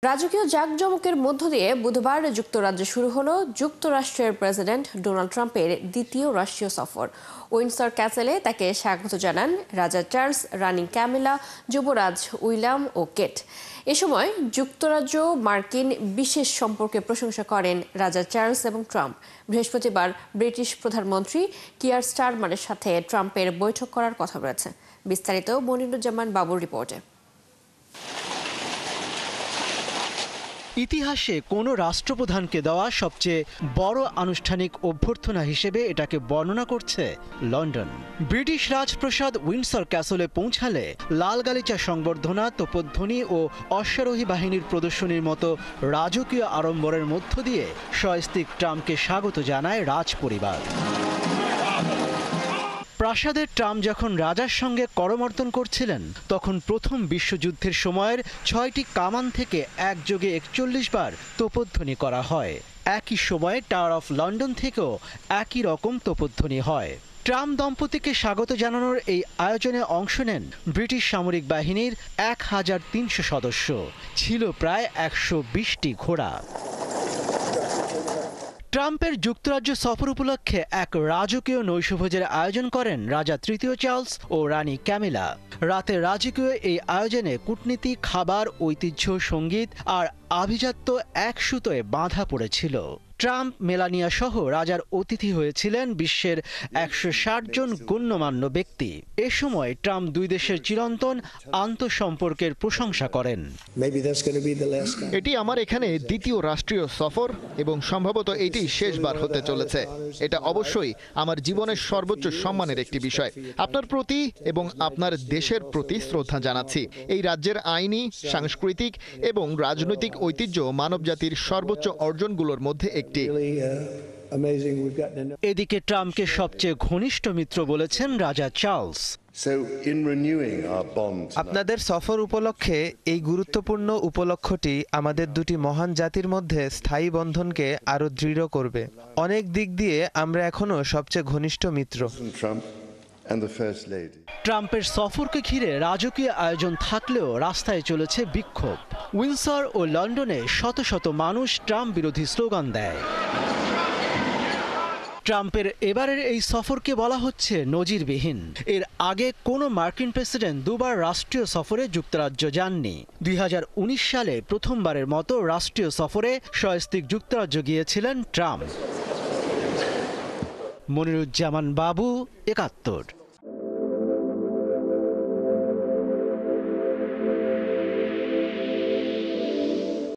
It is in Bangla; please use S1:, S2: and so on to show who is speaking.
S1: রাজকীয় জাঁকজমকের মধ্য দিয়ে বুধবার যুক্তরাজ্যে শুরু হলো যুক্তরাষ্ট্রের প্রেসিডেন্ট ডোনাল্ড ট্রাম্পের দ্বিতীয় রাষ্ট্রীয় সফর। উইন্ডসর ক্যাসেলে তাকে স্বাগত জানান রাজা চার্লস, রানী ক্যামিলা, যুবরাজ উইলিয়াম ও কেট। এ সময় যুক্তরাজ্য মার্কিন বিশেষ সম্পর্কে প্রশংসা করেন রাজা চার্লস এবং ট্রাম্প। বৃহস্পতিবার ব্রিটিশ প্রধানমন্ত্রী কিয়ার স্টারমারের সাথে ট্রাম্পের বৈঠক করার কথা রয়েছে। বিস্তারিত মনিরুজ্জামান বাবুর রিপোর্টে।
S2: ইতিহাসে কোনো রাষ্ট্রপ্রধানকে দেওয়া সবচেয়ে বড় আনুষ্ঠানিক অভ্যর্থনা হিসেবে এটাকে বর্ণনা করছে লন্ডন। ব্রিটিশ রাজপ্রাসাদ উইন্ডসর ক্যাসলে পৌঁছালে লাল গালিচা সংবর্ধনা, তোপধ্বনি ও অশ্বারোহী বাহিনীর প্রদর্শনীর মতো রাজকীয় আড়ম্বরের মধ্য দিয়ে স্বস্তিক ট্রাম্পকে স্বাগত জানায় রাজপরিবার। প্রাসাদের ট্রাম্প যখন রাজার সঙ্গে করমর্দন করছিলেন, তখন প্রথম বিশ্বযুদ্ধের সময়ের 6টি কামান থেকে একযোগে 41 বার তোপধ্বনি করা হয়। একই সময়ে টাওয়ার অফ লন্ডন থেকেও একই রকম তোপধ্বনি হয়। ট্রাম্প দম্পতিকে স্বাগত জানানোর এই আয়োজনে অংশ নেন ব্রিটিশ সামরিক বাহিনীর 1300 সদস্য, ছিল প্রায় 120টি ঘোড়া। ট্রাম্পের যুক্তরাজ্য সফর উপলক্ষে এক রাজকীয় নৈশভোজের আয়োজন করেন রাজা তৃতীয় চার্লস ও রানী ক্যামিলা। রাতে রাজকীয় এই আয়োজনে কূটনীতি, খাবার, ঐতিহ্য, সঙ্গীত আর আভিজাত্য এক সুতোয় বাঁধা পড়েছিল। ট্রাম্প, মেলানিয়া সহ রাজার অতিথি হয়েছিলেন বিশ্বের 160 জন গণ্যমান্য ব্যক্তি। এ সময় ট্রাম্প দুই দেশের চিরন্তন আন্তঃসম্পর্কের প্রশংসা করেন।
S3: এটি আমার এখানে দ্বিতীয় রাষ্ট্রীয় সফর এবং সম্ভবত এটি শেষবার হতে চলেছে। এটা অবশ্যই আমার জীবনের সর্বোচ্চ সম্মানের একটি বিষয়। আপনার প্রতি এবং আপনার দেশের প্রতি শ্রদ্ধা জানাচ্ছি। এই রাজ্যের আইনি, সাংস্কৃতিক এবং রাজনৈতিক ঐতিহ্য মানবজাতির সর্বোচ্চ অর্জনগুলোর মধ্যে একটি।
S2: এদিকে ট্রাম্পকে সবচেয়ে ঘনিষ্ঠ মিত্র বলেছেন রাজা চার্লস।
S4: আপনাদের সফর উপলক্ষে এই গুরুত্বপূর্ণ উপলক্ষটি আমাদের দুটি মহান জাতির মধ্যে স্থায়ী বন্ধনকে আরো দৃঢ় করবে। অনেক দিক দিয়ে আমরা এখনো সবচেয়ে ঘনিষ্ঠ মিত্র।
S2: ট্রাম্পের সফরকে ঘিরে রাজকীয় আয়োজন থাকলেও রাস্তায় চলেছে বিক্ষোভ। উইন্ডসর ও লন্ডনে শত শত মানুষ ট্রাম্প বিরোধী স্লোগান দেয়। ট্রাম্পের এবারের এই সফরকে বলা হচ্ছে নজিরবিহীন। এর আগে কোনো মার্কিন প্রেসিডেন্ট দুবার রাষ্ট্রীয় সফরে যুক্তরাজ্য যাননি। 2019 সালে প্রথমবারের মতো রাষ্ট্রীয় সফরে স্বস্তিক যুক্তরাজ্য গিয়েছিলেন ট্রাম্প। মনিরুজ্জামান বাবু, 71।